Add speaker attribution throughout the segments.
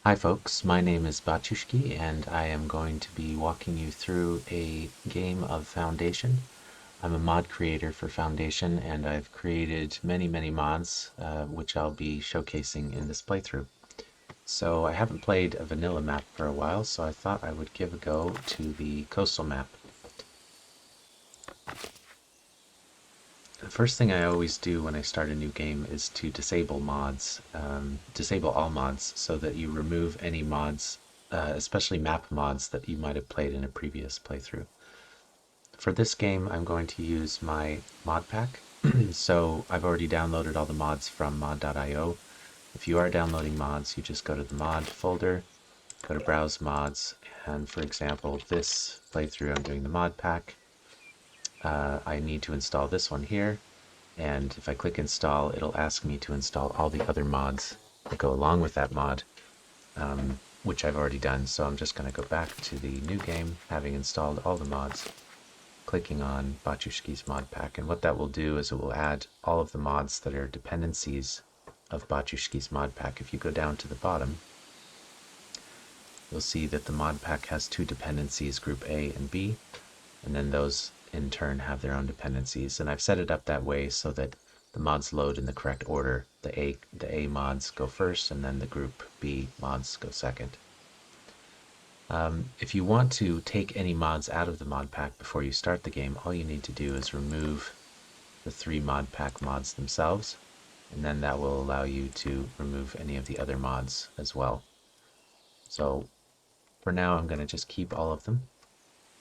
Speaker 1: Hi folks, my name is Batyushki and I am going to be walking you through a game of Foundation. I'm a mod creator for Foundation and I've created many mods which I'll be showcasing in this playthrough. So I haven't played a vanilla map for a while, so I thought I would give a go to the coastal map. The first thing I always do when I start a new game is to disable mods, disable all mods, so that you remove any mods, especially map mods that you might have played in a previous playthrough. For this game, I'm going to use my Modpack. So I've already downloaded all the mods from mod.io. If you are downloading mods, you just go to the mod folder, go to browse mods, and for example, this playthrough I'm doing the Modpack. I need to install this one here. And if I click install, it'll ask me to install all the other mods that go along with that mod, which I've already done. So I'm just going to go back to the new game, having installed all the mods, clicking on Batyushki's mod pack. And what that will do is it will add all of the mods that are dependencies of Batyushki's mod pack. If you go down to the bottom, you'll see that the mod pack has two dependencies, group A and B, and then those in turn have their own dependencies. And I've set it up that way so that the mods load in the correct order. The A mods go first, and then the group B mods go second. If you want to take any mods out of the mod pack before you start the game, all you need to do is remove the three mod pack mods themselves, and then that will allow you to remove any of the other mods as well. So for now, I'm going to just keep all of them.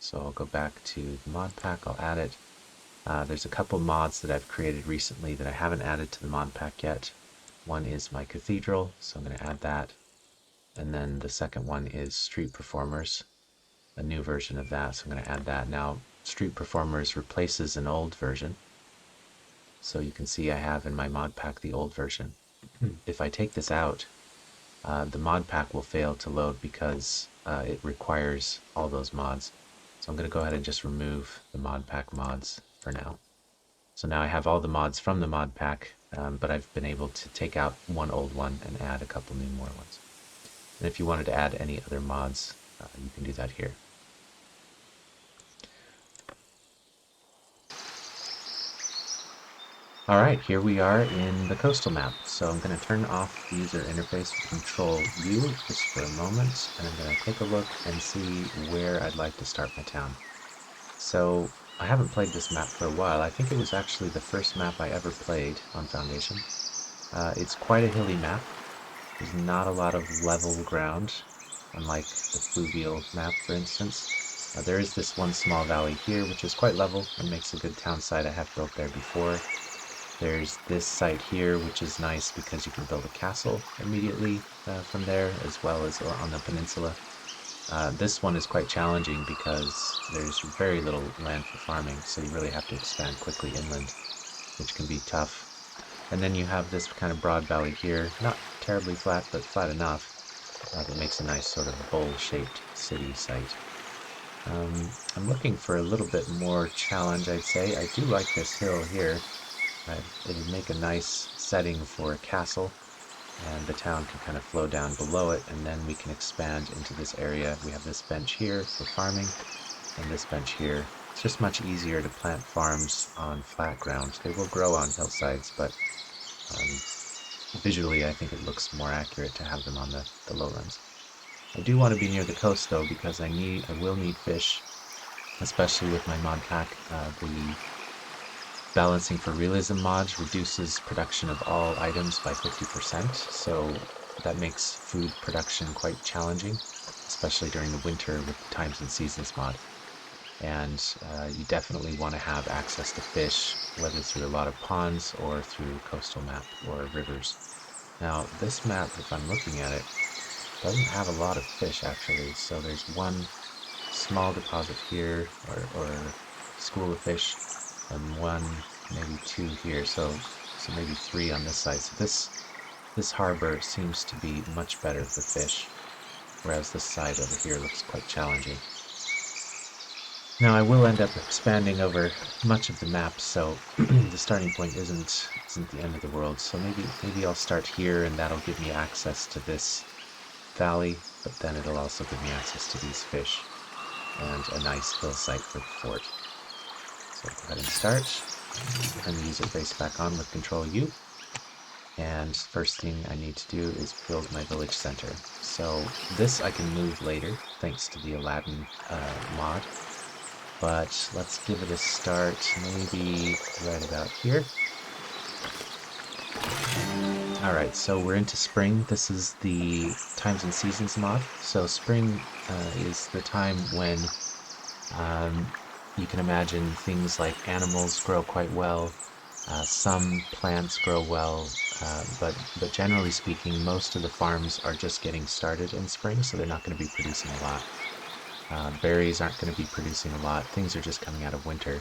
Speaker 1: So I'll go back to the mod pack, I'll add it. There's a couple mods that I've created recently that I haven't added to the mod pack yet. One is my cathedral, so I'm going to add that. And then the second one is Street Performers, a new version of that, so I'm going to add that. Now, Street Performers replaces an old version. So you can see I have in my mod pack the old version. If I take this out, the mod pack will fail to load because it requires all those mods. So I'm going to go ahead and just remove the mod pack mods for now. So now I have all the mods from the mod pack, but I've been able to take out one old one and add a couple new more ones. And if you wanted to add any other mods, you can do that here. Alright, here we are in the coastal map. So I'm going to turn off the user interface with Control U just for a moment, and I'm going to take a look and see where I'd like to start my town. So I haven't played this map for a while. I think it was actually the first map I ever played on Foundation. It's quite a hilly map. There's not a lot of level ground, unlike the fluvial map, for instance. There is this one small valley here, which is quite level and makes a good town site. I have built there before. There's this site here, which is nice because you can build a castle immediately from there, as well as on the peninsula. This one is quite challenging because there's very little land for farming, so you really have to expand quickly inland, which can be tough. And then you have this kind of broad valley here, not terribly flat, but flat enough that makes a nice sort of bowl-shaped city site. I'm looking for a little bit more challenge, I'd say. I do like this hill here. It would make a nice setting for a castle, and the town can kind of flow down below it, and then we can expand into this area. We have this bench here for farming, and this bench here. It's just much easier to plant farms on flat ground. They will grow on hillsides, but visually I think it looks more accurate to have them on the lowlands. I do want to be near the coast though, because I will need fish, especially with my mod pack. The Balancing for Realism mod reduces production of all items by 50%, so that makes food production quite challenging, especially during the winter with the Times and Seasons mod. And you definitely want to have access to fish, whether through a lot of ponds or through coastal map or rivers. Now, this map, if I'm looking at it, doesn't have a lot of fish actually, so there's one small deposit here, or school of fish, and one, maybe two here, so maybe three on this side. So this harbor seems to be much better for fish, whereas this side over here looks quite challenging. Now I will end up expanding over much of the map, so the starting point isn't the end of the world. So maybe I'll start here, and that'll give me access to this valley, but then it'll also give me access to these fish and a nice hill site for the fort. So go ahead and start. Turn the user face back on with Control U. And first thing I need to do is build my village center. So this I can move later, thanks to the Aladdin mod. But let's give it a start, maybe right about here. Alright, so we're into spring. This is the Times and Seasons mod. So spring is the time when you can imagine things like animals grow quite well, some plants grow well, but generally speaking, most of the farms are just getting started in spring, so they're not going to be producing a lot. Berries aren't going to be producing a lot. Things are just coming out of winter.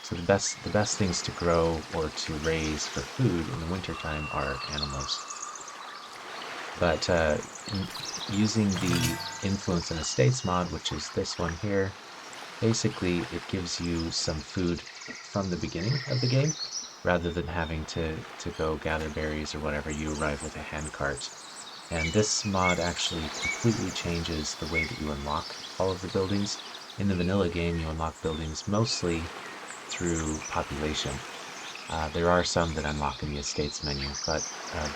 Speaker 1: So the best things to grow or to raise for food in the wintertime are animals. But using the Influence and Estates mod, which is this one here, basically it gives you some food from the beginning of the game, rather than having to go gather berries or whatever. You arrive with a handcart. And this mod actually completely changes the way that you unlock all of the buildings. In the vanilla game, you unlock buildings mostly through population. There are some that unlock in the estates menu, but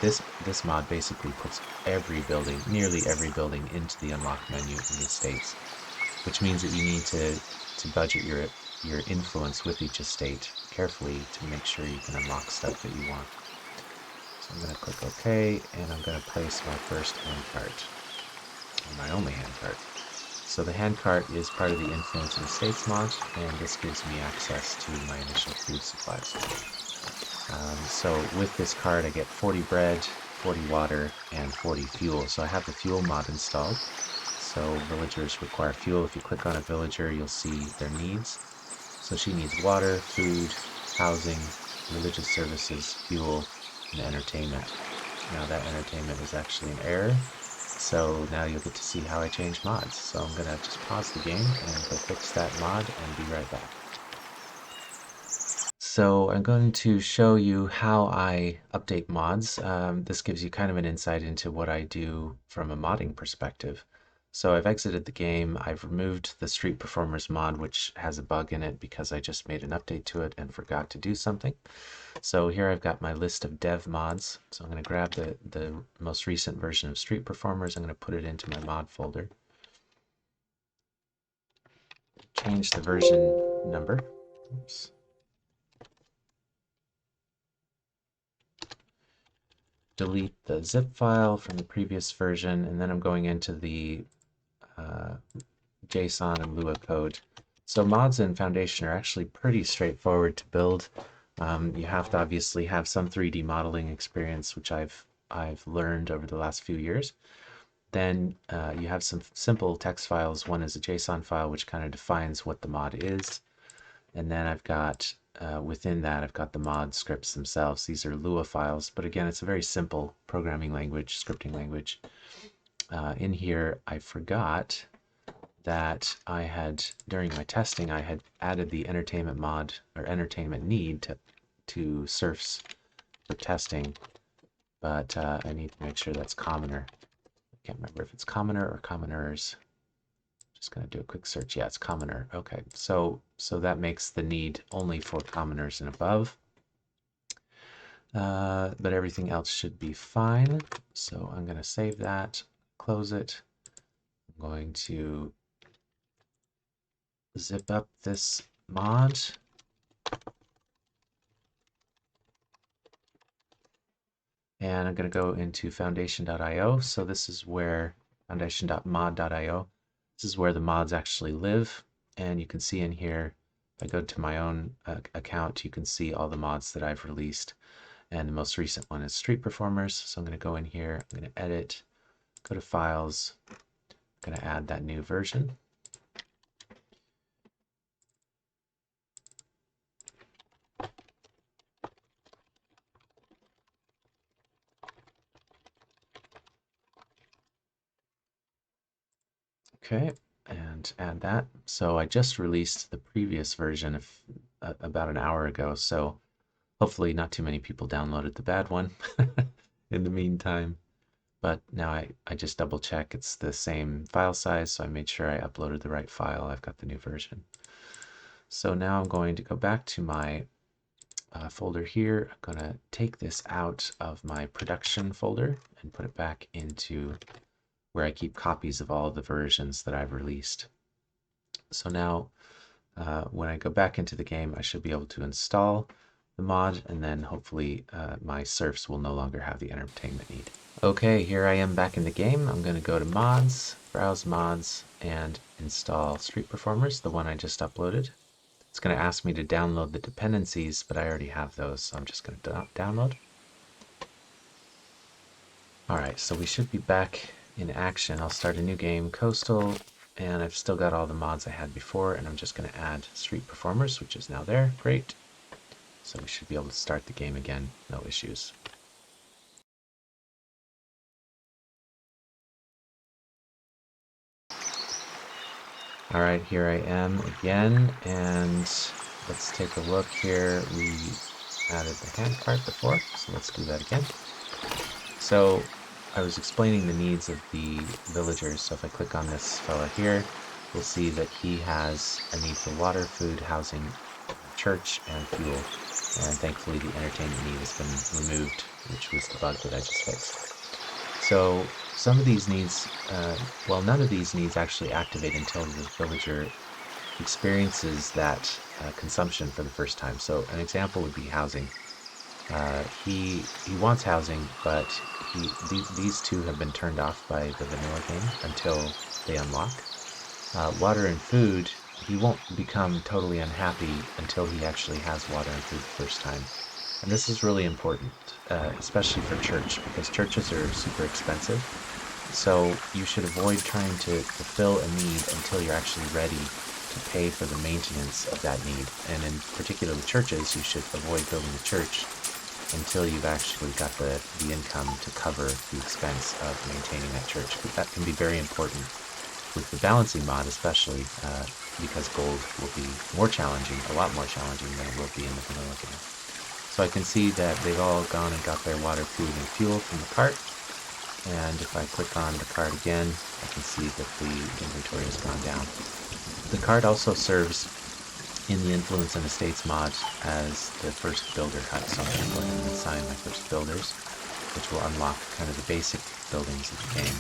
Speaker 1: this mod basically puts every building, nearly every building, into the unlock menu in the estates, which means that you need to budget your influence with each estate carefully to make sure you can unlock stuff that you want. So I'm going to click OK, and I'm going to place my first handcart, or my only handcart. So the handcart is part of the Influence and Estates mod, and this gives me access to my initial food supplies. So with this cart I get 40 bread, 40 water, and 40 fuel. So I have the fuel mod installed. So villagers require fuel. If you click on a villager, you'll see their needs. So she needs water, food, housing, religious services, fuel, and entertainment. Now that entertainment is actually an error, so now you'll get to see how I change mods. So I'm going to just pause the game and go fix that mod and be right back. So I'm going to show you how I update mods. This gives you kind of an insight into what I do from a modding perspective. So I've exited the game. I've removed the Street Performers mod, which has a bug in it because I just made an update to it and forgot to do something. So here I've got my list of dev mods. So I'm going to grab the most recent version of Street Performers. I'm going to put it into my mod folder. Change the version number. Oops. Delete the zip file from the previous version, and then I'm going into the JSON and Lua code. So mods in Foundation are actually pretty straightforward to build. You have to obviously have some 3D modeling experience, which I've learned over the last few years. Then you have some simple text files. One is a JSON file, which kind of defines what the mod is. And then I've got, within that, I've got the mod scripts themselves. These are Lua files, but again, it's a very simple programming language, scripting language. In here, I forgot that I had, during my testing, I had added the entertainment mod, or entertainment need to serfs for testing, but I need to make sure that's commoner. I can't remember if it's commoner or commoners. Just going to do a quick search. Yeah, it's commoner. Okay, so that makes the need only for commoners and above. But everything else should be fine. So I'm going to save that, close it. I'm going to zip up this mod. And I'm going to go into foundation.io. So this is where foundation.mod.io. This is where the mods actually live. And you can see in here, if I go to my own account, you can see all the mods that I've released. And the most recent one is Street Performers. So I'm going to go in here, I'm going to edit, go to Files, I'm going to add that new version. Okay, and add that. So I just released the previous version of about an hour ago, so hopefully not too many people downloaded the bad one in the meantime. but now I just double check it's the same file size, so I made sure I uploaded the right file. I've got the new version. So now I'm going to go back to my folder here. I'm going to take this out of my production folder and put it back into where I keep copies of all the versions that I've released. So now when I go back into the game, I should be able to install the mod, and then hopefully my serfs will no longer have the entertainment need. Okay, here I am back in the game. I'm going to go to mods, browse mods, and install Street Performers, the one I just uploaded. It's going to ask me to download the dependencies, but I already have those, so I'm just going to download. Alright, so we should be back in action. I'll start a new game, Coastal, and I've still got all the mods I had before, and I'm just going to add Street Performers, which is now there. Great. So we should be able to start the game again, no issues. Alright, here I am again, and let's take a look here. We added the handcart before, so let's do that again. So I was explaining the needs of the villagers, so if I click on this fella here, we'll see that he has a need for water, food, housing, church, and fuel. And thankfully the entertainment need has been removed, which was the bug that I just fixed. So some of these needs, well, none of these needs actually activate until the villager experiences that consumption for the first time. So an example would be housing. He wants housing, but these two have been turned off by the vanilla game until they unlock. Water and food, he won't become totally unhappy until he actually has water and food the first time. And this is really important, especially for church, because churches are super expensive. So you should avoid trying to fulfill a need until you're actually ready to pay for the maintenance of that need. And in particular with churches, you should avoid building a church until you've actually got the income to cover the expense of maintaining that church. But that can be very important with the balancing mod, especially because gold will be more challenging, a lot more challenging than it will be in the vanilla game. So I can see that they've all gone and got their water, food, and fuel from the cart. And if I click on the cart again, I can see that the inventory has gone down. The cart also serves in the Influence and Estates mod as the first builder hut. So I'm going to go ahead and assign my first builders, which will unlock kind of the basic buildings of the game.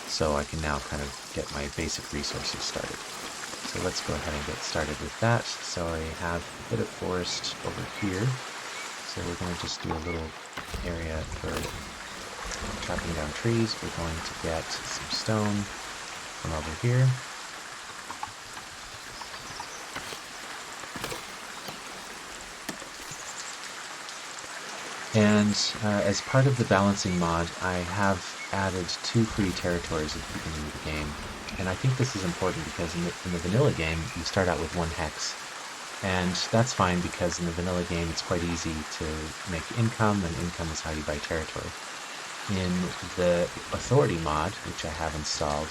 Speaker 1: So I can now kind of get my basic resources started. So let's go ahead and get started with that. So I have a bit of forest over here. So we're going to just do a little area for chopping down trees. We're going to get some stone from over here. And as part of the balancing mod, I have added 2 free territories at the beginning of the game. And I think this is important because in the vanilla game, you start out with 1 hex. And that's fine because in the vanilla game, it's quite easy to make income, and income is how you buy territory. In the authority mod, which I have installed,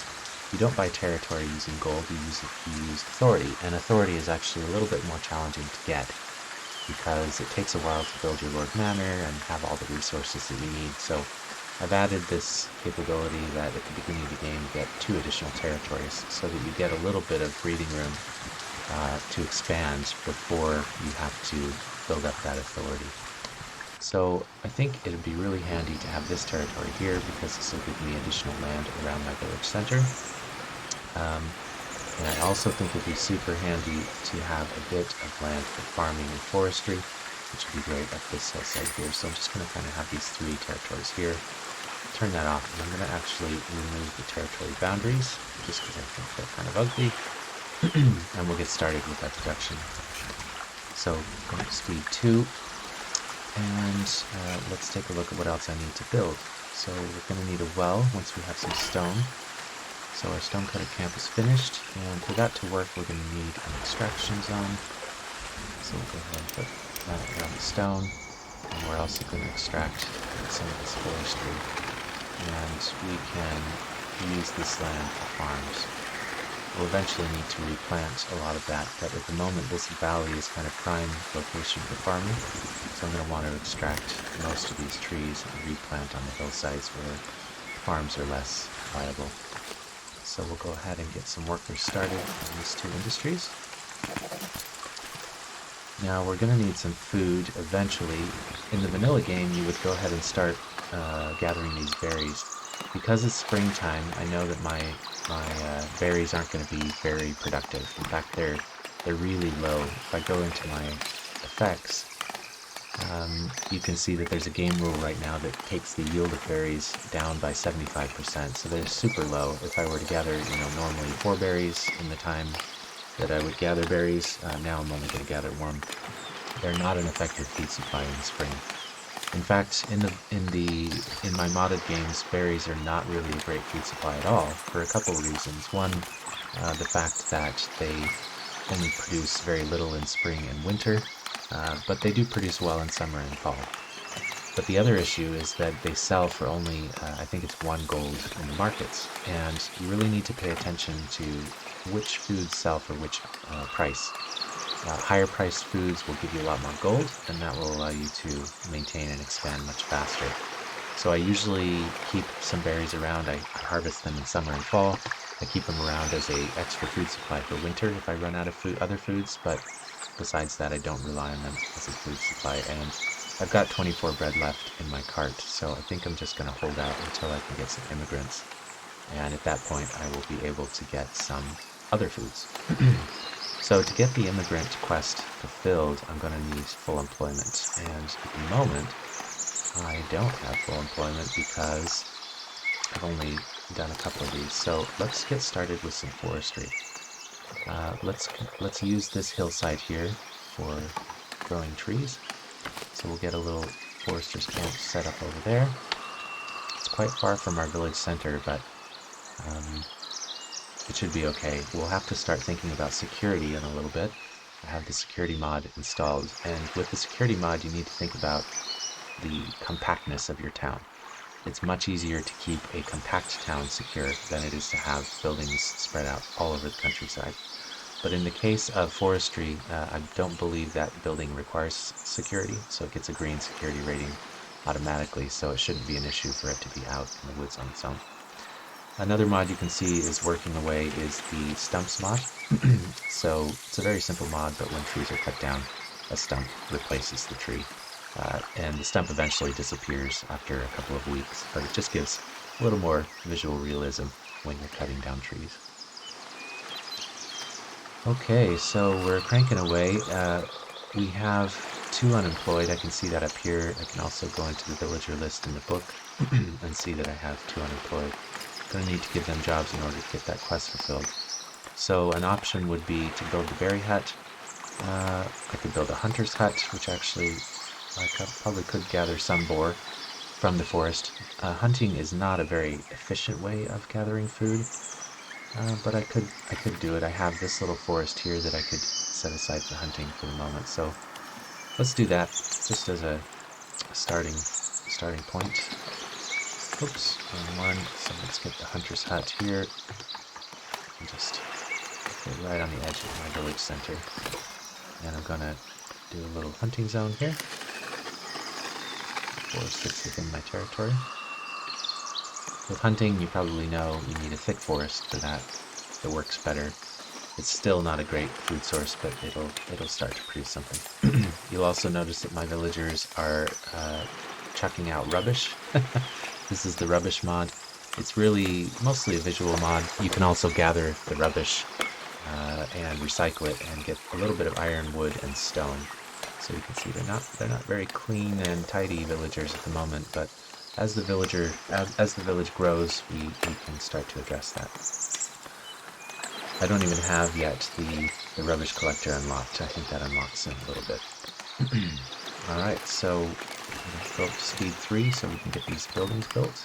Speaker 1: you don't buy territory using gold, you use authority. And authority is actually a little bit more challenging to get, because it takes a while to build your Lord Manor and have all the resources that you need. So I've added this capability that at the beginning of the game you get 2 additional territories so that you get a little bit of breathing room to expand before you have to build up that authority. So I think it would be really handy to have this territory here because this will give me additional land around my village center. And I also think it would be super handy to have a bit of land for farming and forestry, which would be great up this hillside here. So I'm just going to kind of have these 3 territories here. Turn that off, and I'm going to actually remove the territory boundaries, just because I think they're kind of ugly. And we'll get started with our production. So going to speed 2, and let's take a look at what else I need to build. So we're going to need a well once we have some stone. So our stonecutter camp is finished, and for that to work we're going to need an extraction zone. So we'll go ahead and put that around the stone, and we're also going to extract some of this forestry, and we can use this land for farms. We'll eventually need to replant a lot of that, but at the moment this valley is kind of prime location for farming, so I'm going to want to extract most of these trees and replant on the hillsides where farms are less viable. So we'll go ahead and get some workers started in these two industries. Now we're going to need some food eventually. In the vanilla game, you would go ahead and start gathering these berries. Because it's springtime, I know that my berries aren't going to be very productive. In fact, they're really low. If I go into my effects, you can see that there's a game rule right now that takes the yield of berries down by 75%. So they're super low. If I were to gather, normally 4 berries in the time that I would gather berries, now I'm only going to gather 1. They're not an effective food supply in the spring. In fact, in my modded games, berries are not really a great food supply at all for a couple of reasons. One, the fact that they only produce very little in spring and winter, but they do produce well in summer and fall. But the other issue is that they sell for only, I think it's 1 gold in the markets, and you really need to pay attention to which foods sell for which price. Higher priced foods will give you a lot more gold, and that will allow you to maintain and expand much faster. So I usually keep some berries around. I harvest them in summer and fall. I keep them around as a extra food supply for winter if I run out of other foods, but besides that I don't rely on them as a food supply. And I've got 24 bread left in my cart, so I think I'm just going to hold out until I can get some immigrants. And at that point I will be able to get some other foods. So to get the immigrant quest fulfilled, I'm going to need full employment. And at the moment, I don't have full employment because I've only done a couple of these. So let's get started with some forestry. Let's use this hillside here for growing trees. So we'll get a little forester's camp set up over there. It's quite far from our village center, but it should be okay. We'll have to start thinking about security in a little bit. I have the security mod installed, and with the security mod you need to think about the compactness of your town. It's much easier to keep a compact town secure than it is to have buildings spread out all over the countryside. But in the case of forestry, I don't believe that building requires security, so it gets a green security rating automatically, so it shouldn't be an issue for it to be out in the woods on its own. Another mod you can see is working away is the stumps mod. So it's a very simple mod, but when trees are cut down, a stump replaces the tree. And the stump eventually disappears after a couple of weeks, but it just gives a little more visual realism when you're cutting down trees. Okay, so we're cranking away. We have 2 unemployed. I can see that up here. I can also go into the villager list in the book and see that I have 2 unemployed. Going to need to give them jobs in order to get that quest fulfilled. So an option would be to build the berry hut. I could build a hunter's hut, which actually I probably could gather some boar from the forest. Hunting is not a very efficient way of gathering food, but I could do it. I have this little forest here that I could set aside for hunting for the moment. So let's do that just as a starting point. Oops, wrong one. So let's get the hunter's hut here. And just get right on the edge of my village center. And I'm gonna do a little hunting zone here. Forest fits within my territory. With hunting, you probably know you need a thick forest for that. It works better. It's still not a great food source, but it'll start to produce something. You'll also notice that my villagers are chucking out rubbish. This is the rubbish mod. It's really mostly a visual mod. You can also gather the rubbish and recycle it and get a little bit of iron, wood, and stone. So you can see they're not very clean and tidy villagers at the moment, but as the village grows, we can start to address that. I don't even have yet the rubbish collector unlocked. I think that unlocks in a little bit. Alright, so let's go up to speed 3 so we can get these buildings built.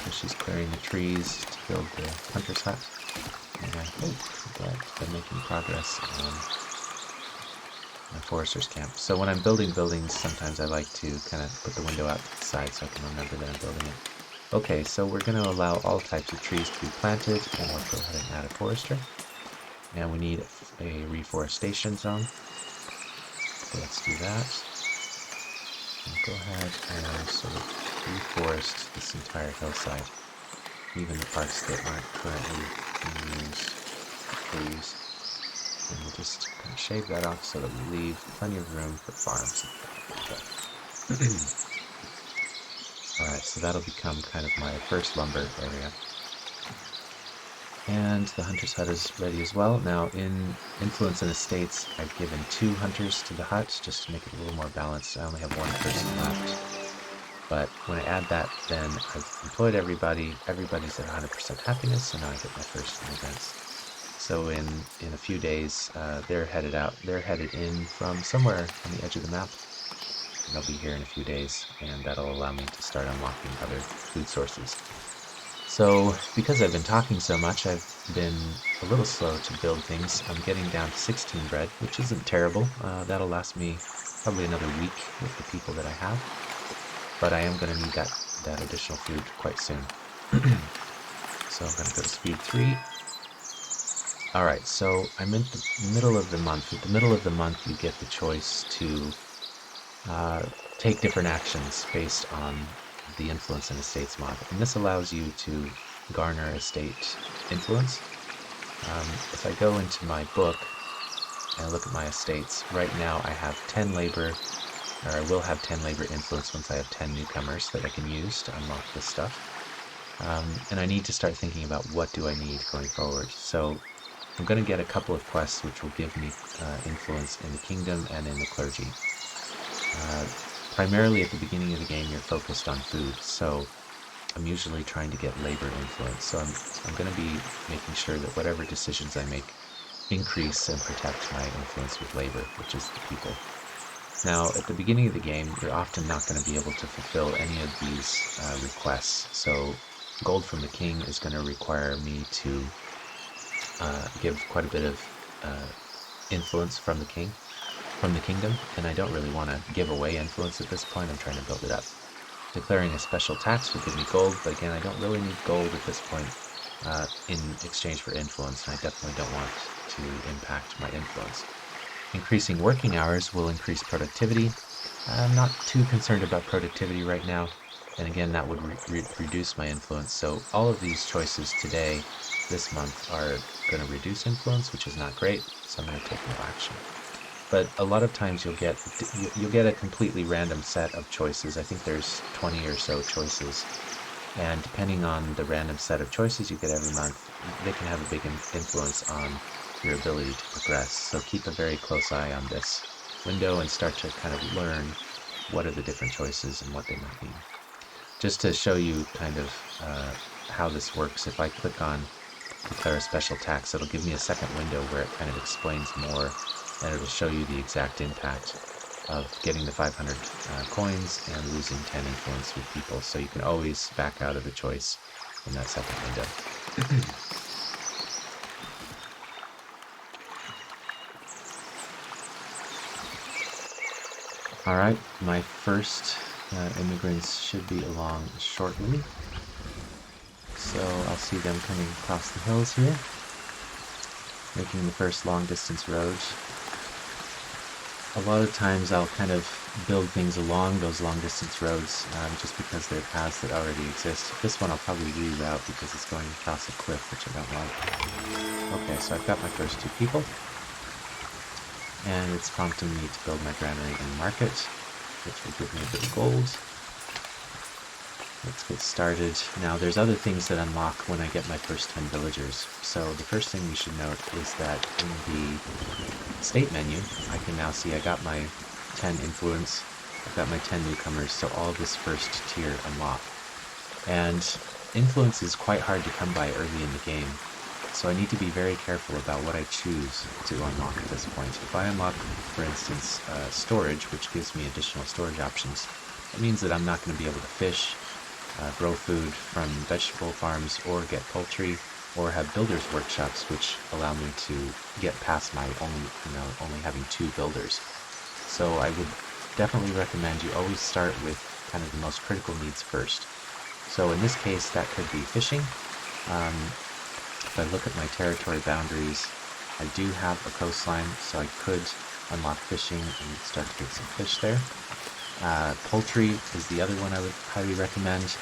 Speaker 1: So she's clearing the trees to build the hunter's hut. And I hope that they're making progress on my forester's camp. So when I'm building buildings, sometimes I like to kind of put the window out to the side so I can remember that I'm building it. Okay, so we're going to allow all types of trees to be planted, and we'll go ahead and add a forester. And we need a reforestation zone. So let's do that. And go ahead and sort of reforest this entire hillside, even the parts that aren't currently being used for trees. And we'll just kind of shave that off so that we leave plenty of room for farms. Alright, so that'll become kind of my first lumber area. And the hunter's hut is ready as well. Now in Influence and Estates, I've given 2 hunters to the hut just to make it a little more balanced. I only have 1 person left. But when I add that, then I've employed everybody. Everybody's at 100% happiness, so now I get my first immigrants. So in a few days, they're headed out. They're headed in from somewhere on the edge of the map. And they'll be here in a few days, and that'll allow me to start unlocking other food sources. So because I've been talking so much, I've been a little slow to build things. I'm getting down to 16 bread, which isn't terrible. That'll last me probably another week with the people that I have. But I am going to need that additional food quite soon. So I'm going to go to speed 3. Alright, so I'm in the middle of the month. At the middle of the month, you get the choice to take different actions based on the Influence and Estates mod. And this allows you to garner estate influence. If I go into my book and look at my estates, right now I have 10 labor, or I will have 10 labor influence once I have 10 newcomers that I can use to unlock this stuff. And I need to start thinking about what do I need going forward. So I'm going to get a couple of quests which will give me influence in the kingdom and in the clergy. Primarily at the beginning of the game, you're focused on food, so I'm usually trying to get labor influence. So I'm going to be making sure that whatever decisions I make increase and protect my influence with labor, which is the people. Now, at the beginning of the game, you're often not going to be able to fulfill any of these requests. So gold from the king is going to require me to give quite a bit of influence from the kingdom, and I don't really want to give away influence at this point. I'm trying to build it up. Declaring a special tax will give me gold, but again, I don't really need gold at this point in exchange for influence, and I definitely don't want to impact my influence. Increasing working hours will increase productivity. I'm not too concerned about productivity right now, and again, that would reduce my influence. So all of these choices today, this month, are going to reduce influence, which is not great, so I'm going to take no action. But a lot of times you'll get a completely random set of choices. I think there's 20 or so choices, and depending on the random set of choices you get every month, they can have a big influence on your ability to progress. So keep a very close eye on this window and start to kind of learn what are the different choices and what they might mean. Just to show you kind of how this works, if I click on declare a special tax, it'll give me a second window where it kind of explains more, and it'll show you the exact impact of getting the 500 coins and losing 10 influence with people. So you can always back out of the choice in that second window. Alright, my first immigrants should be along shortly. So I'll see them coming across the hills here, making the first long distance road. A lot of times I'll kind of build things along those long distance roads just because they're paths that already exist. This one I'll probably reroute because it's going across a cliff, which I don't like. Okay, so I've got my first 2 people, and it's prompting me to build my granary and market, which will give me a bit of gold. Let's get started. Now there's other things that unlock when I get my first 10 villagers. So the first thing we should note is that in the state menu, I can now see I got my 10 influence, I've got my 10 newcomers, so all of this first tier unlock. And influence is quite hard to come by early in the game, so I need to be very careful about what I choose to unlock at this point. If I unlock, for instance, storage, which gives me additional storage options, it means that I'm not going to be able to fish, grow food from vegetable farms, or get poultry, or have builders workshops, which allow me to get past my only having 2 builders. So I would definitely recommend you always start with kind of the most critical needs first. So in this case, that could be fishing. If I look at my territory boundaries, I do have a coastline, so I could unlock fishing and start to get some fish there. Poultry is the other one I would highly recommend.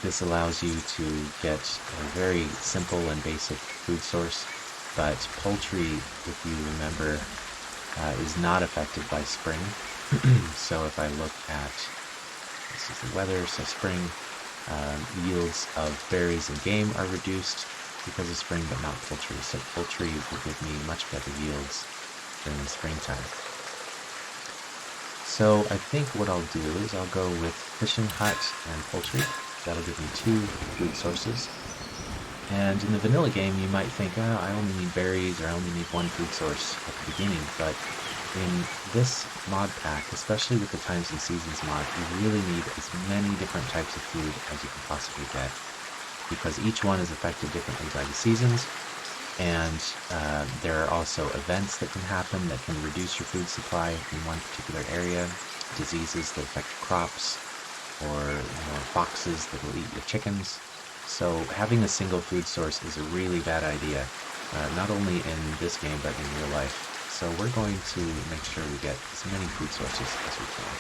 Speaker 1: This allows you to get a very simple and basic food source, but poultry, if you remember, is not affected by spring. So if I look at, this is the weather, so spring, yields of berries and game are reduced because of spring, but not poultry. So poultry will give me much better yields during the springtime. So I think what I'll do is I'll go with fishing hut and poultry. That'll give me 2 food sources. And in the vanilla game, you might think, oh, I only need berries or I only need 1 food source at the beginning. But in this mod pack, especially with the times and seasons mod, you really need as many different types of food as you can possibly get, because each one is affected differently by the seasons. And there are also events that can happen that can reduce your food supply in one particular area, diseases that affect crops, or foxes that will eat your chickens. So having a single food source is a really bad idea, not only in this game but in real life. So we're going to make sure we get as many food sources as we can.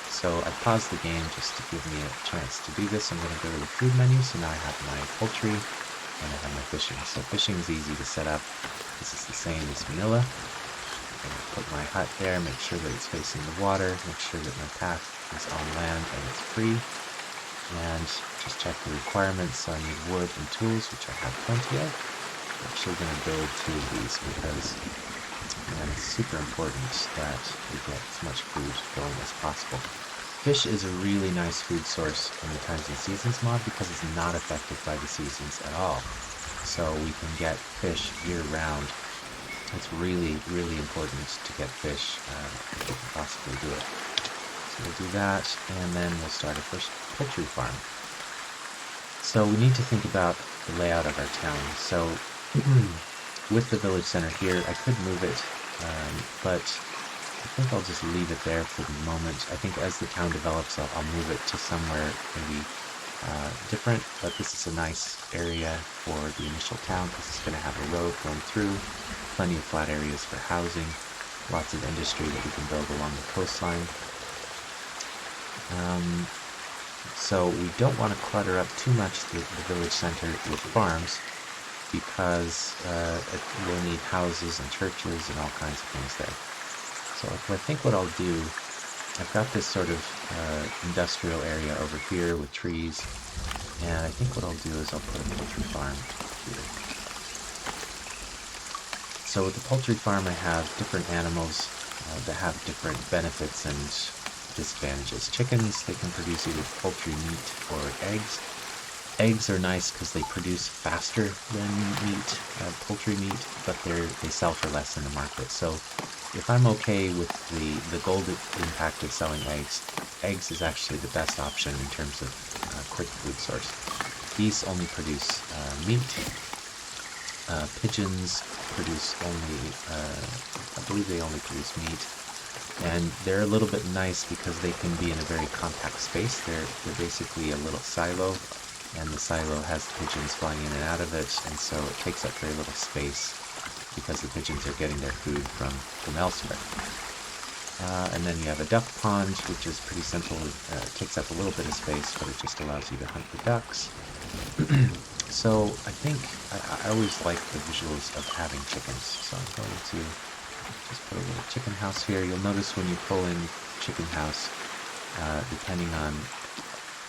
Speaker 1: So I paused the game just to give me a chance to do this. I'm going to go to the food menu, so now I have my poultry and I have my fishing. So fishing is easy to set up. This is the same as vanilla. I'm going to put my hut there, make sure that it's facing the water, make sure that my path is on land and it's free, and just check the requirements. So I need wood and tools, which I have plenty of. I'm actually going to build 2 of these because it's super important that we get as much food going as possible. Fish is a really nice food source in the Times and Seasons mod because it's not affected by the seasons at all. So we can get fish year-round. It's really, really important to get fish if we can possibly do it. So we'll do that, and then we'll start our first poultry farm. So we need to think about the layout of our town. So with the village center here, I could move it, but I think I'll just leave it there for the moment. I think as the town develops, I'll move it to somewhere maybe different, but this is a nice area for the initial town because it's going to have a road going through, plenty of flat areas for housing, lots of industry that we can build along the coastline. So we don't want to clutter up too much the village center with farms, because we'll need houses and churches and all kinds of things there. So I think what I'll do, I've got this sort of industrial area over here with trees, and I think what I'll do is I'll put a poultry farm here. So with the poultry farm, I have different animals that have different benefits and disadvantages. Chickens, they can produce either poultry meat or eggs. Eggs are nice because they produce faster than meat, poultry meat, but they sell for less in the market. So if I'm okay with the gold impact of selling eggs is actually the best option in terms of quick food source. These only produce meat. Pigeons produce only, I believe they only produce meat. And they're a little bit nice because they can be in a very compact space. They're basically a little silo, and the silo has the pigeons flying in and out of it, and so it takes up very little space because the pigeons are getting their food from elsewhere. And then you have a duck pond, which is pretty simple. It takes up a little bit of space, but it just allows you to hunt the ducks. So I think I always like the visuals of having chickens, so I'm going to just put a little chicken house here. You'll notice when you pull in chicken house, depending on,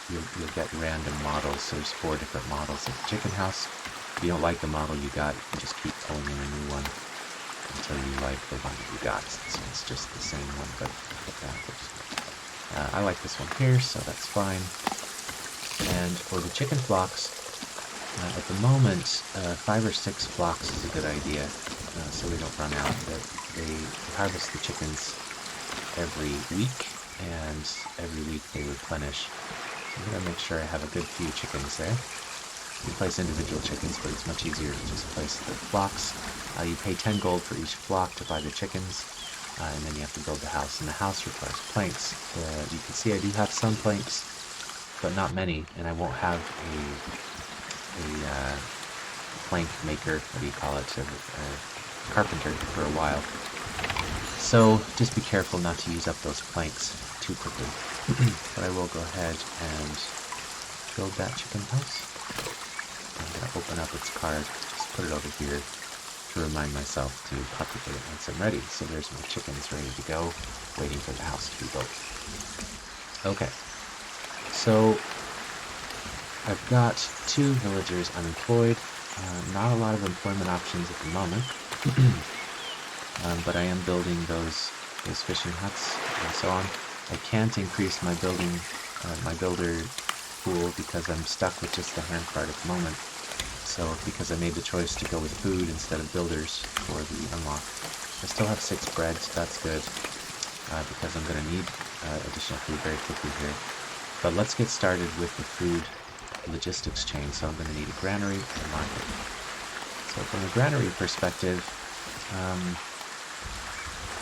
Speaker 1: you'll get random models. So there's 4 different models of the chicken house. If you don't like the model you got, you just keep pulling in a new one until you like the one that you got. So it's just the same one, but backwards. I like this one here, so that's fine. And for the chicken flocks, at the moment, 5 or 6 flocks is a good idea, so we don't run out. They harvest the chickens every week, and every week they replenish. I'm going to make sure I have a good few chickens there. You can place individual chickens, but it's much easier to just place the flocks. You pay 10 gold for each flock to buy the chickens, and then you have to build the house. And the house requires planks. You can see I do have some planks, but not many, and I won't have a plank maker, what do you call it, a carpenter for a while. So just be careful not to use up those planks too quickly. But I will go ahead and build that chicken house. I'm going to open up its card, just put it over here to remind myself to populate it once I'm ready. So there's my chickens ready to go, waiting for the house to be built. Okay, so I've got 2 villagers unemployed. Not a lot of employment options at the moment, but I am building those fishing huts and so on. I can't increase my builder pool because I'm stuck with just the handcart at the moment. So because I made the choice to go with food instead of builders for the unlock. I still have 6 bread, so that's good, because I'm going to need additional food very quickly here. But let's get started with the food logistics chain. So I'm going to need a granary and a market. So from a granary perspective,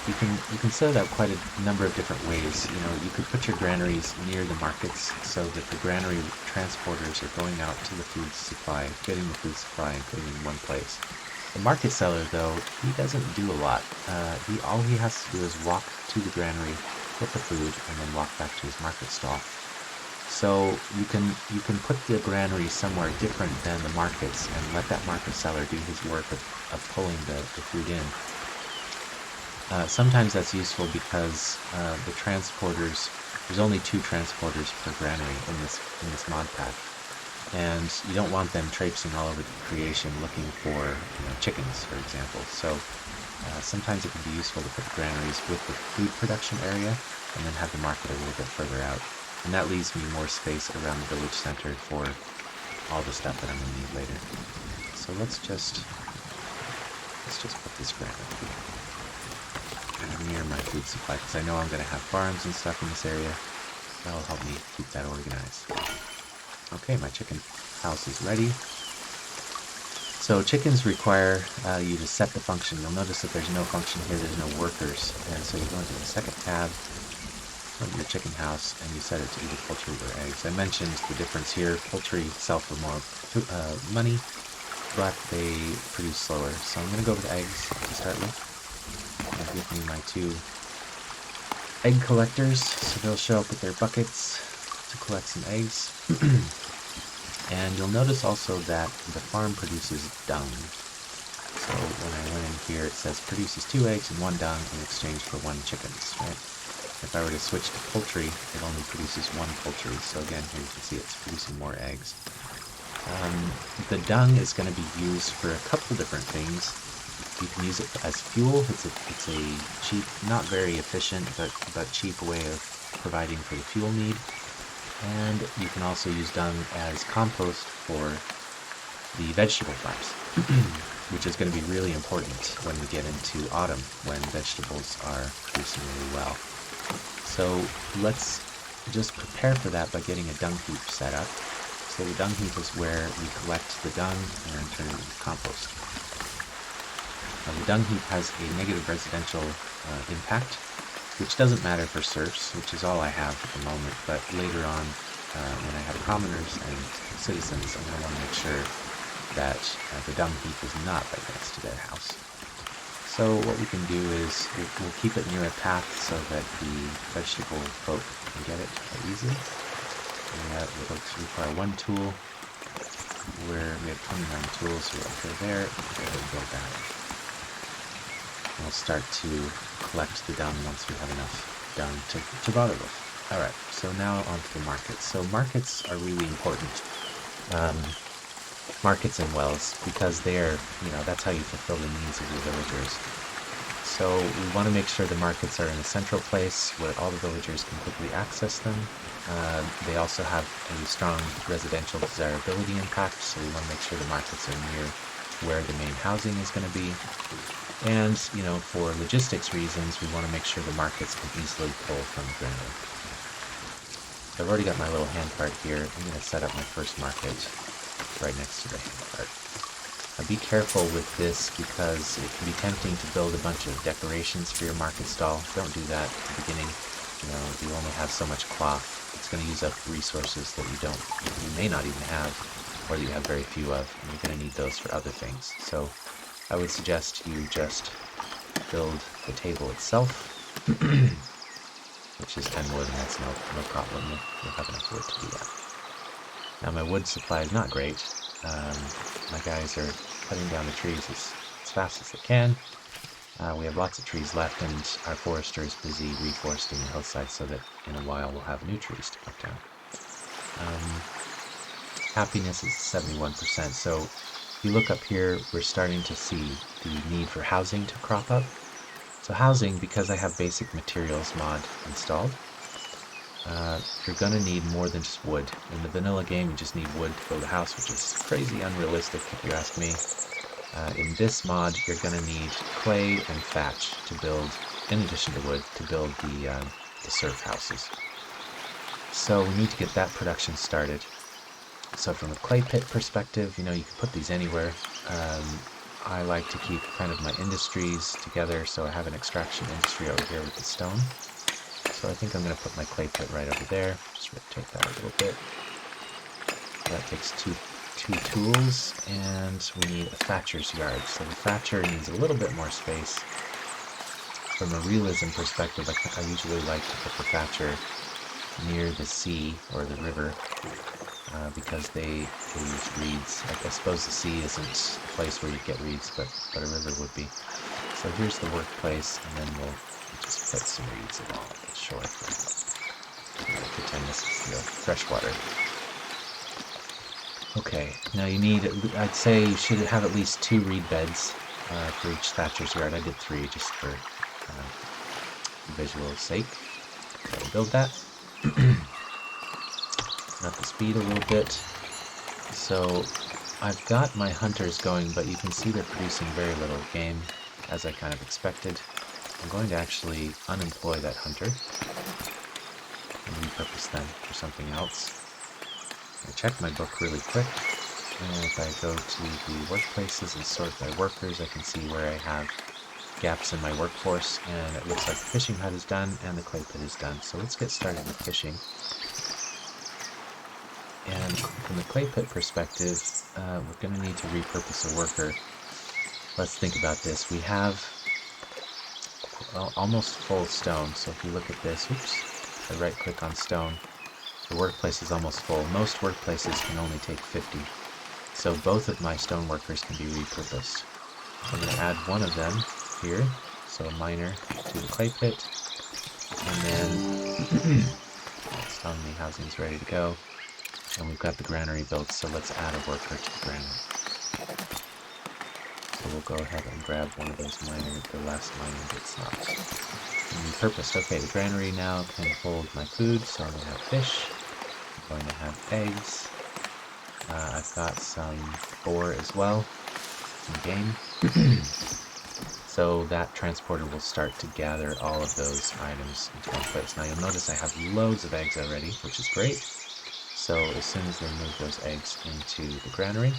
Speaker 1: you can set it up quite a number of different ways. You know, you could put your granaries near the markets so that the granary transporters are going out to the food supply, getting the food supply and putting it in one place. The market seller, though, he doesn't do a lot. All he has to do is walk to the granary, get the food, and then walk back to his market stall. So you can put the granary somewhere different than the markets and let that market seller do his work of pulling the food in. Sometimes that's useful because the transporters, there's only 2 transporters per granary in this mod pack, and you don't want them traipsing all over the creation looking for chickens, for example. So sometimes it can be useful to put the granaries with the food production area and then have the market a little bit further out. And that leaves me more space around the village center for all the stuff that I'm going to need later. So let's just put this granary near my food supply, because I know I'm going to have farms and stuff in this area. That'll help me keep that organized. Okay, my chicken house is ready. So chickens require you to set the function. You'll notice that there's no function here, there's no workers. And so you go into the second tab, go into your chicken house, and you set it to either poultry or eggs. I mentioned the difference here. Poultry sell for more money, but they produce slower. So I'm going to go with eggs to start with. I'll give me my 2 egg collectors, so they'll show up with their buckets to collect some eggs. And you'll notice also that the farm produces dung. So when I went in here, it says produces 2 eggs and 1 dung in exchange for 1 chickens, right? If I were to switch to poultry, it only produces 1 poultry. So again, here you can see it's producing more eggs. The dung is going to be used for a couple different things. You can use it as fuel. It's a cheap, not very efficient, but cheap way of providing for the fuel need. And you can also use dung as compost for the vegetable farms, which is going to be really important when we get into autumn, when vegetables are producing really well. So let's just prepare for that by getting a dung heap set up. So the dung heap is where we collect the dung and then turn it into compost. Now, the dung heap has a negative residential impact, which doesn't matter for serfs, which is all I have at the moment, but later on, when I have commoners and citizens, I'm going to want to make sure that the dung heap is not right next to their house. So what we can do is we'll keep it near a path so that the vegetable folk can get it quite easily. And that will require 1 tool, where we have 29 tools, so we'll go there and build that. And we'll start to collect the dung once we have enough dung to bother with. Alright, so now on to the markets. So markets are really important. Markets and wells, because they're, that's how you fulfill the needs of your villagers. So we want to make sure the markets are in a central place where all the villagers can quickly access them. They also have a strong residential desirability impact, so we want to make sure the markets are near where the main housing is going to be. And, for logistics reasons, we want to make sure the markets can easily pull from the granary. I've already got my little handcart here. I'm going to set up my first market right next to the handcart. Now be careful with this because it can be tempting to build a bunch of decorations for your market stall. Don't do that at the beginning. You only have so much cloth. It's going to use up resources that you may not even have, or that you have very few of, and you're going to need those for other things. So I would suggest you just build the table itself, which is 10 wood, and that's no problem. We'll have enough wood to do that. Now my wood supply is not great. My guys are cutting down the trees as fast as they can. We have lots of trees left, and our forester is busy reforesting the hillside so that in a while we'll have new trees to cut down. Happiness is 71%, so if you look up here, we're starting to see the need for housing to crop up. So housing, because I have basic materials mod installed, you're going to need more than just wood. In the vanilla game, you just need wood to build a house, which is crazy unrealistic if you ask me. In this mod, you're going to need clay and thatch to build, in addition to wood, to build the surf houses. So we need to get that production started. So from a clay pit perspective, you can put these anywhere. I like to keep kind of my industries together, so I have an extraction industry over here with the stone. So I think I'm going to put my clay pit right over there. Just rotate that a little bit. That takes two tools, and we need a thatcher's yard. So the thatcher needs a little bit more space. From a realism perspective, I usually like to put the thatcher near the sea or the river, because they use reeds. I suppose the sea isn't a place where you get reeds, but a river would be. So here's the workplace, and then we'll just put some reeds along the shore. Pretend this is the freshwater. Okay, now you need, I'd say you should have at least 2 reed beds for each thatcher's yard. I did 3 just for visual sake. So build that. Up the speed a little bit. So I've got my hunters going, but you can see they're producing very little game, as I kind of expected. I'm going to actually unemploy that hunter and repurpose them for something else. I check my book really quick, and if I go to the workplaces and sort by workers, I can see where I have gaps in my workforce, and it looks like the fishing hut is done and the clay pit is done. So let's get started with fishing. And from the clay pit perspective, we're going to need to repurpose a worker. Let's think about this. We have almost full stone, so if you look at this, oops, I right click on stone, the workplace is almost full. Most workplaces can only take 50, so both of my stone workers can be repurposed. So I'm going to add one of them here, so a miner to the clay pit, and then stone housing is ready to go. And we've got the granary built, so let's add a worker to the granary. So we'll go ahead and grab one of those miners, the last miner that's not repurposed. Okay, the granary now can hold my food, so I'm going to have fish, I'm going to have eggs, I've got some boar as well, some game. So that transporter will start to gather all of those items into one place. Now you'll notice I have loads of eggs already, which is great. So as soon as they move those eggs into the granary,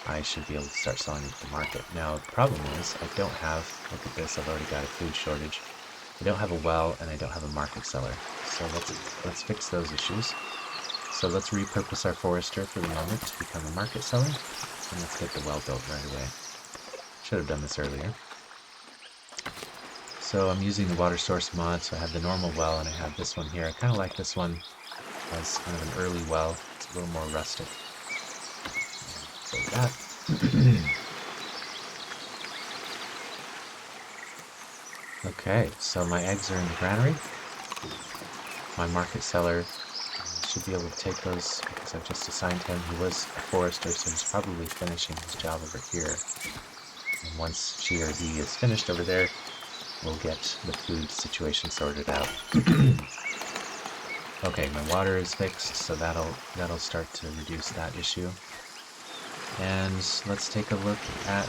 Speaker 1: I should be able to start selling it to the market. Now the problem is I don't have, look at this, I've already got a food shortage. I don't have a well and I don't have a market seller. So let's fix those issues. So let's repurpose our forester for the moment to become a market seller, and let's get the well built right away. Should have done this earlier. So I'm using the water source mod, so I have the normal well and I have this one here. I kind of like this one as kind of an early well. It's a little more rustic. So that. Okay, so my eggs are in the granary. My market seller should be able to take those because I've just assigned him. He was a forester, so he's probably finishing his job over here. And once she or he is finished over there, we'll get the food situation sorted out. Okay, my water is fixed, so that'll start to reduce that issue. And let's take a look at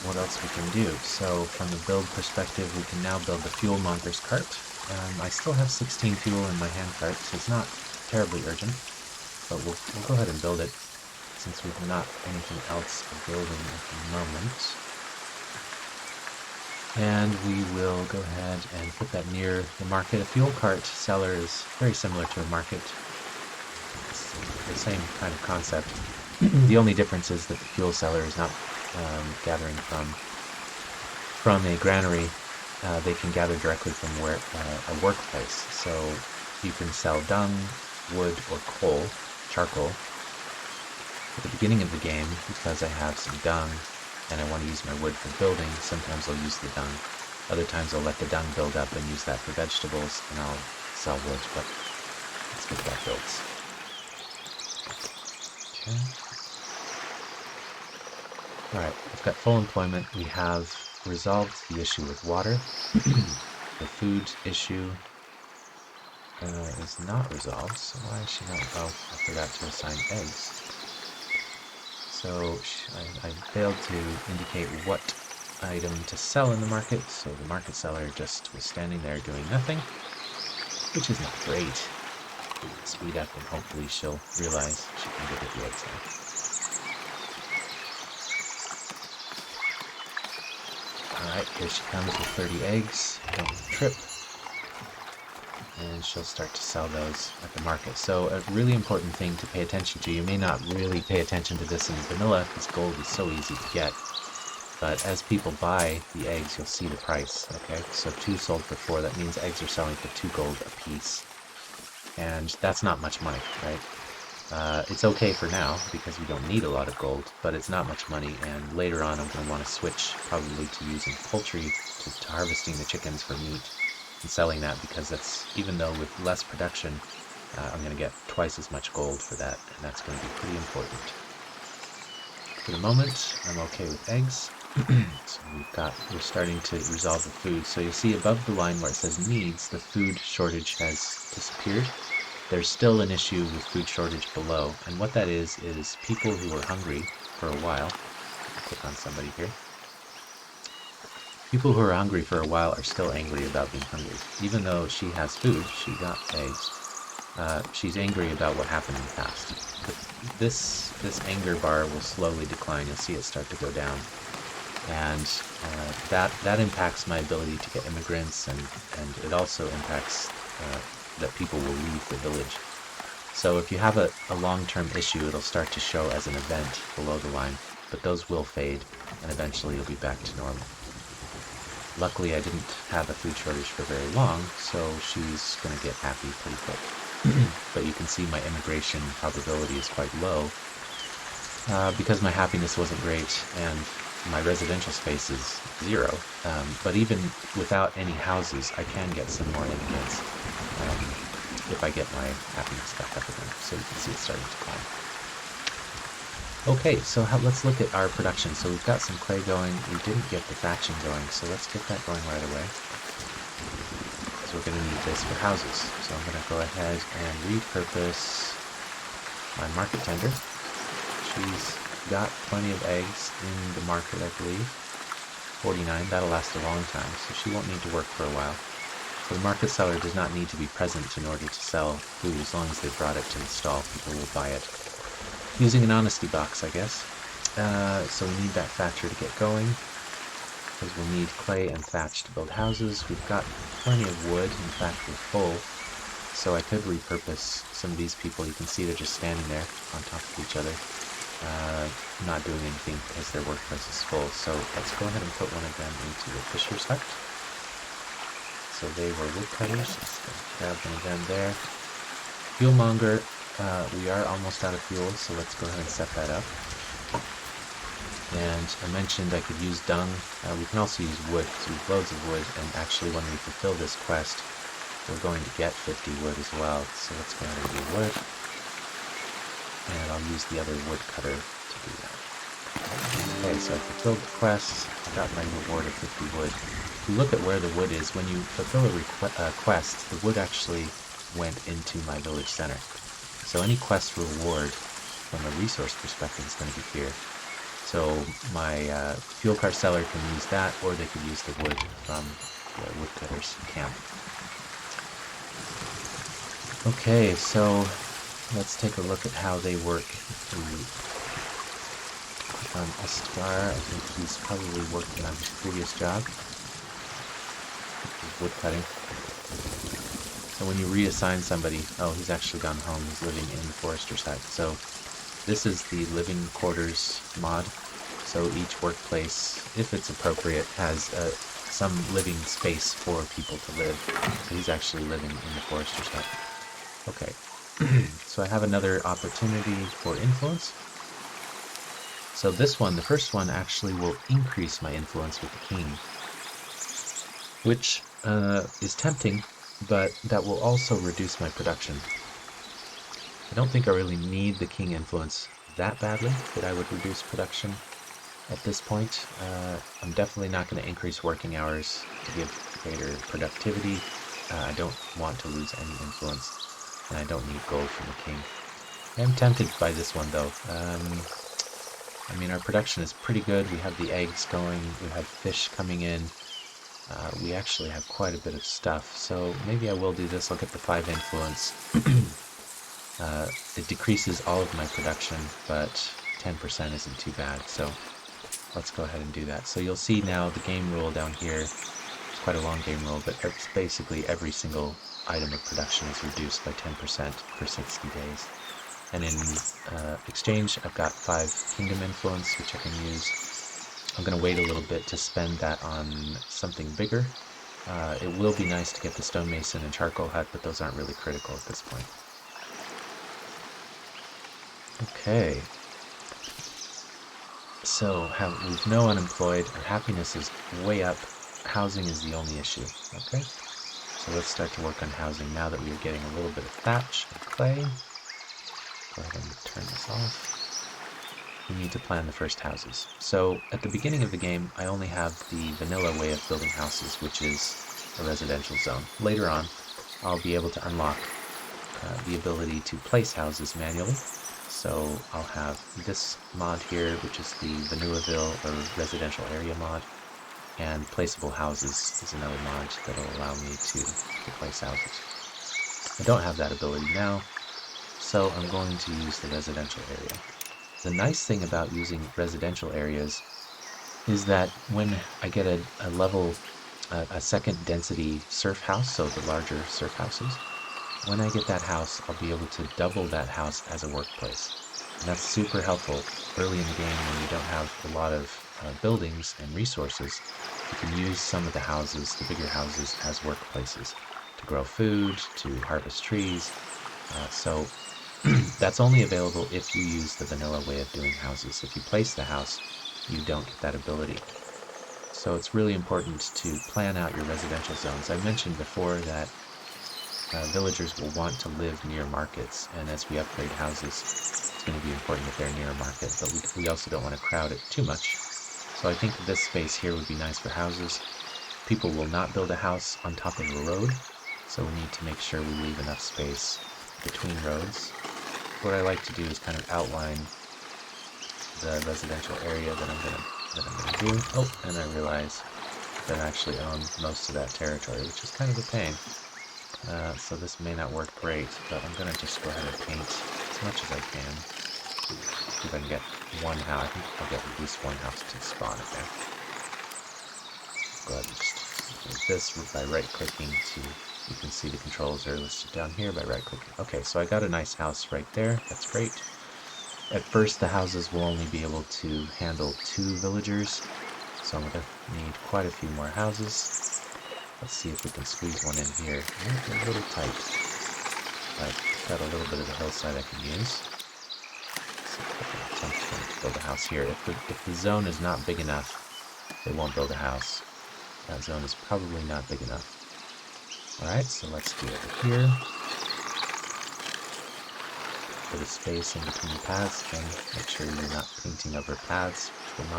Speaker 1: what else we can do. So from the build perspective, we can now build the fuel monger's cart. I still have 16 fuel in my handcart, so it's not terribly urgent, but we'll go ahead and build it since we've not anything else building at the moment. And we will go ahead and put that near the market. A fuel cart seller is very similar to a market. It's the same kind of concept. The only difference is that the fuel seller is not gathering from from a granary, they can gather directly from where a workplace. So you can sell dung, wood, or coal, charcoal. At the beginning of the game, because I have some dung and I want to use my wood for building, sometimes I'll use the dung. Other times I'll let the dung build up and use that for vegetables, and I'll sell wood, but let's get that built. Okay. Alright, I've got full employment. We have resolved the issue with water. The food issue is not resolved, so why is she not? Oh, I forgot to assign eggs. So I failed to indicate what item to sell in the market, so the market seller just was standing there doing nothing, which is not great. Speed up and hopefully she'll realize she can get the eggs now. Alright, here she comes with 30 eggs. Don't trip. And she'll start to sell those at the market. So a really important thing to pay attention to, you may not really pay attention to this in vanilla because gold is so easy to get, but as people buy the eggs, you'll see the price, okay? So 2 sold for 4, that means eggs are selling for 2 gold a piece. And that's not much money, right? It's okay for now because we don't need a lot of gold, but it's not much money, and later on I'm going to want to switch probably to using poultry, to harvesting the chickens for meat and selling that, because that's, even though with less production, I'm going to get twice as much gold for that, and that's going to be pretty important. For the moment, I'm okay with eggs. So we're starting to resolve the food. So you see above the line where it says needs, the food shortage has disappeared. There's still an issue with food shortage below, and what that is people who are hungry for a while. Click on somebody here. People who are hungry for a while are still angry about being hungry. Even though she has food, she got eggs, she's angry about what happened in the past. But this anger bar will slowly decline. You'll see it start to go down. And that impacts my ability to get immigrants, and it also impacts that people will leave the village. So if you have a long-term issue, it'll start to show as an event below the line, but those will fade, and eventually you'll be back to normal. Luckily, I didn't have a food shortage for very long, so she's going to get happy pretty quick. But you can see my immigration probability is quite low, because my happiness wasn't great, and my residential space is 0. But even without any houses, I can get some more immigrants if I get my happiness back up again. So you can see it's starting to climb. Okay, so let's look at our production. So we've got some clay going. We didn't get the thatching going, so let's get that going right away. So we're going to need this for houses. So I'm going to go ahead and repurpose my market tender. She's got plenty of eggs in the market, I believe. 49, that'll last a long time, so she won't need to work for a while. So the market seller does not need to be present in order to sell food. As long as they brought it to the stall, people will buy it. Using an honesty box, I guess. So we need that thatcher to get going, because we'll need clay and thatch to build houses. We've got plenty of wood, in fact we're full, so I could repurpose some of these people. You can see they're just standing there on top of each other, not doing anything because their workplace is full. So let's go ahead and put one of them into the fisher's hut. So they were woodcutters. Let's grab one of them there. Fuelmonger. We are almost out of fuel, so let's go ahead and set that up. And I mentioned I could use dung. We can also use wood, because we have loads of wood, and actually when we fulfill this quest, we're going to get 50 wood as well. So let's go ahead and do wood. And I'll use the other woodcutter to do that. Okay, so I fulfilled the quest. I got my reward of 50 wood. If you look at where the wood is, when you fulfill a quest, the wood actually went into my village center. So any quest reward from a resource perspective is going to be here. So my fuel car seller can use that, or they could use the wood from the woodcutter's camp. Okay, so let's take a look at how they work. On Estar, I think he's probably working on his previous job. Wood cutting. So when you reassign somebody, oh, he's actually gone home, he's living in the forester's hut. So this is the living quarters mod. So each workplace, if it's appropriate, has some living space for people to live. So he's actually living in the forester's hut. Okay, so I have another opportunity for influence. So this one, the first one, actually will increase my influence with the king, which is tempting, but that will also reduce my production. I don't think I really need the king influence that badly that I would reduce production at this point. I'm definitely not going to increase working hours to give greater productivity. I don't want to lose any influence, and I don't need gold from the king. I'm tempted by this one though. I mean, our production is pretty good. We have the eggs going, we have fish coming in. We actually have quite a bit of stuff, so maybe I will do this. I'll get the 5 influence. It decreases all of my production, but 10% isn't too bad, so let's go ahead and do that. So you'll see now the game rule down here. It's quite a long game rule, but it's basically every single item of production is reduced by 10% for 60 days. And in exchange, I've got 5 kingdom influence, which I can use. I'm going to wait a little bit to spend that on something bigger. It will be nice to get the stonemason and charcoal hut, but those aren't really critical at this point. Okay. So we've no unemployed, our happiness is way up, housing is the only issue. Okay, so let's start to work on housing now that we are getting a little bit of thatch and clay. Go ahead and turn this off. We need to plan the first houses. So at the beginning of the game, I only have the vanilla way of building houses, which is a residential zone. Later on, I'll be able to unlock the ability to place houses manually. So I'll have this mod here, which is the Vanuaville or residential area mod, and placeable houses is another mod that will allow me to place houses. I don't have that ability now, so I'm going to use the residential area. The nice thing about using residential areas is that when I get a level, a second density surf house, so the larger surf houses, when I get that house, I'll be able to double that house as a workplace. And that's super helpful early in the game when you don't have a lot of buildings and resources. You can use some of the houses, the bigger houses, as workplaces to grow food, to harvest trees. So that's only available if you use the vanilla way of doing houses. If you place the house, you don't get that ability. So it's really important to plan out your residential zones. I mentioned before that villagers will want to live near markets, and as we upgrade houses, it's going to be important that they're near a market, but we also don't want to crowd it too much. So I think this space here would be nice for houses. People will not build a house on top of a road, so we need to make sure we leave enough space between roads. What I like to do is kind of outline the residential area that I'm gonna do. Oh, and I realize that I actually own most of that territory, which is kind of a pain. So this may not work great, but I'm going to just go ahead and paint as much as I can. See if I can get one house. I think I'll get at least one house to spawn in there. Go ahead and just do this by right-clicking to, you can see the controls are listed down here by right-clicking. Okay, so I got a nice house right there. That's great. At first, the houses will only be able to handle 2 villagers, so I'm going to need quite a few more houses. Let's see if we can squeeze one in here. Might be a little tight, but got a little bit of a hillside I can use. Let's see if I can attempt to build a house here. If the zone is not big enough, they won't build a house. That zone is probably not big enough. Alright, so let's do it here. Bit of space in between the paths, and make sure you're not painting over paths, which will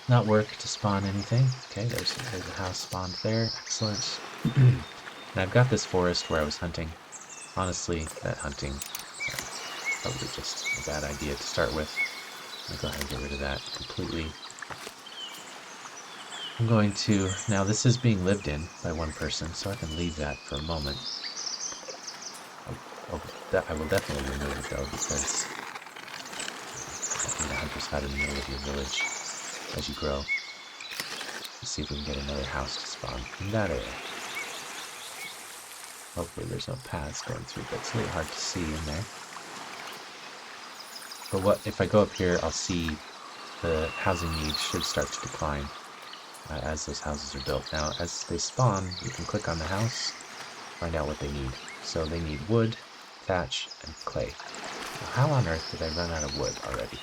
Speaker 1: not work to spawn anything. Okay, there's a house spawned there. Excellent. And I've got this forest where I was hunting. Honestly, that hunting probably just a bad idea to start with. I'll go ahead and get rid of that completely. I'm going to, now this is being lived in by one person, so I can leave that for a moment. I will definitely remove it though, because I need a hunter's hut in the middle of your village as you grow. Let's see if we can get another house to spawn in that area. Hopefully there's no paths going through, but it's a little hard to see in there. But what if I go up here, I'll see the housing needs should start to decline as those houses are built. Now, as they spawn, you can click on the house, find out what they need. So they need wood, thatch, and clay. Now, how on earth did I run out of wood already?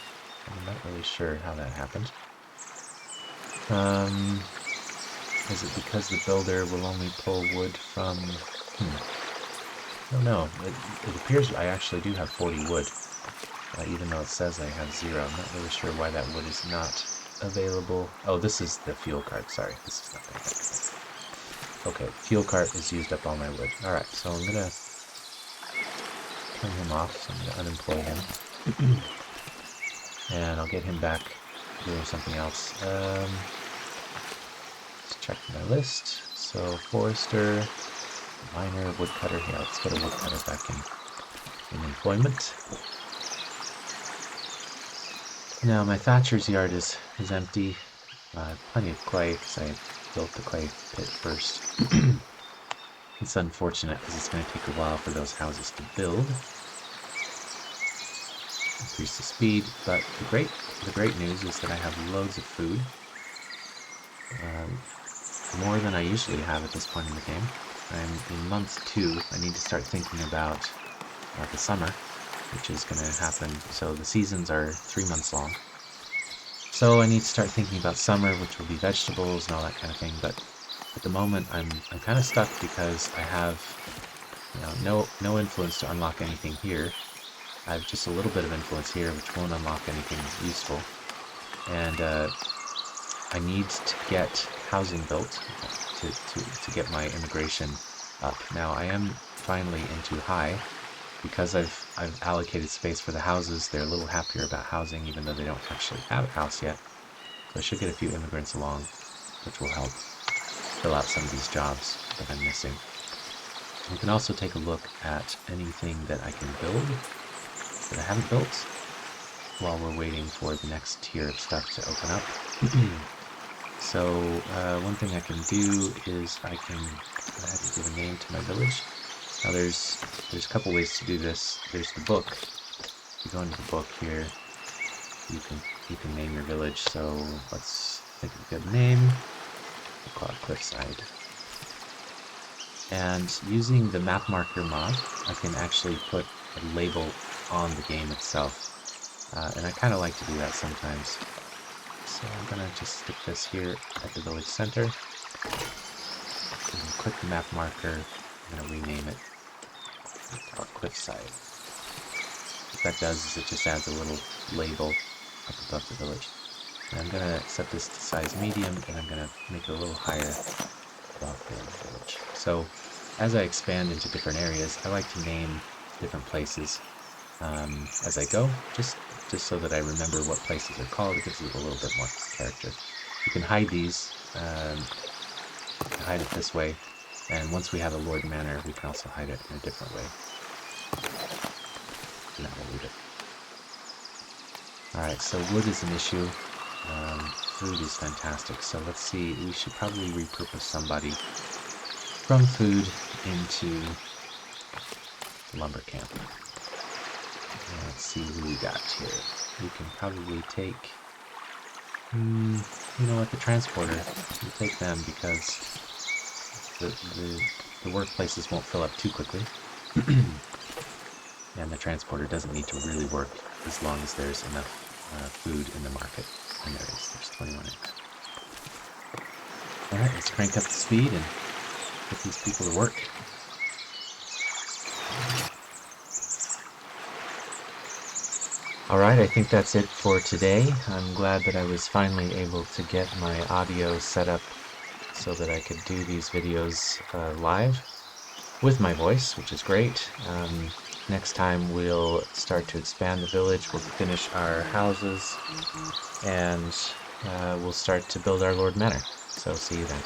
Speaker 1: I'm not really sure how that happened. Is it because the builder will only pull wood from... I don't know. It appears I actually do have 40 wood, even though it says I have 0. I'm not really sure why that wood is not available. Oh, this is the fuel cart. Sorry, this is not going to... Okay, fuel cart has used up all my wood. Alright, so I'm going to turn him off, so I'm going to unemploy him. And I'll get him back doing something else. Let's check my list. So, forester, miner, woodcutter. Yeah, let's get a woodcutter back in employment. Now, my thatcher's yard is empty. Plenty of clay, because I built the clay pit first. It's unfortunate, because it's going to take a while for those houses to build. Increase the speed, but the great news is that I have loads of food. More than I usually have at this point in the game. I'm in month 2. I need to start thinking about the summer, which is going to happen. So the seasons are 3 months long. So I need to start thinking about summer, which will be vegetables and all that kind of thing. But at the moment, I'm kind of stuck because I have no influence to unlock anything here. I have just a little bit of influence here, which won't unlock anything useful. And I need to get housing built to get my immigration up. Now, I am finally into high. Because I've allocated space for the houses, they're a little happier about housing, even though they don't actually have a house yet. So I should get a few immigrants along, which will help fill out some of these jobs that I'm missing. We can also take a look at anything that I can build that I haven't built while we're waiting for the next tier of stuff to open up. So one thing I can do is I can go ahead and give a name to my village. Now there's a couple ways to do this. There's the book. If you go into the book here, you can name your village. So let's think of a good name. We'll call it Cliffside. And using the map marker mod, I can actually put a label on the game itself. And I kind of like to do that sometimes. So I'm gonna just stick this here at the village center. And click the map marker. I'm gonna rename it. Called Cliffside. What that does is it just adds a little label up above the village. And I'm going to set this to size medium, and I'm going to make it a little higher above the village. So as I expand into different areas, I like to name different places as I go, just so that I remember what places are called. It gives it a little bit more character. You can hide these, hide it this way. And once we have a Lord Manor, we can also hide it in a different way. And that will leave it. Alright, so wood is an issue. Food is fantastic. So let's see, we should probably repurpose somebody from food into lumber camp. Let's see who we got here. We can probably take... you know what, the transporter. We'll take them because... The workplaces won't fill up too quickly. And the transporter doesn't need to really work as long as there's enough food in the market. And there's 21 eggs. Alright, let's crank up the speed and get these people to work. Alright, I think that's it for today. I'm glad that I was finally able to get my audio set up so that I could do these videos live with my voice, which is great. Next time we'll start to expand the village, we'll finish our houses, and we'll start to build our Lord Manor. So see you then.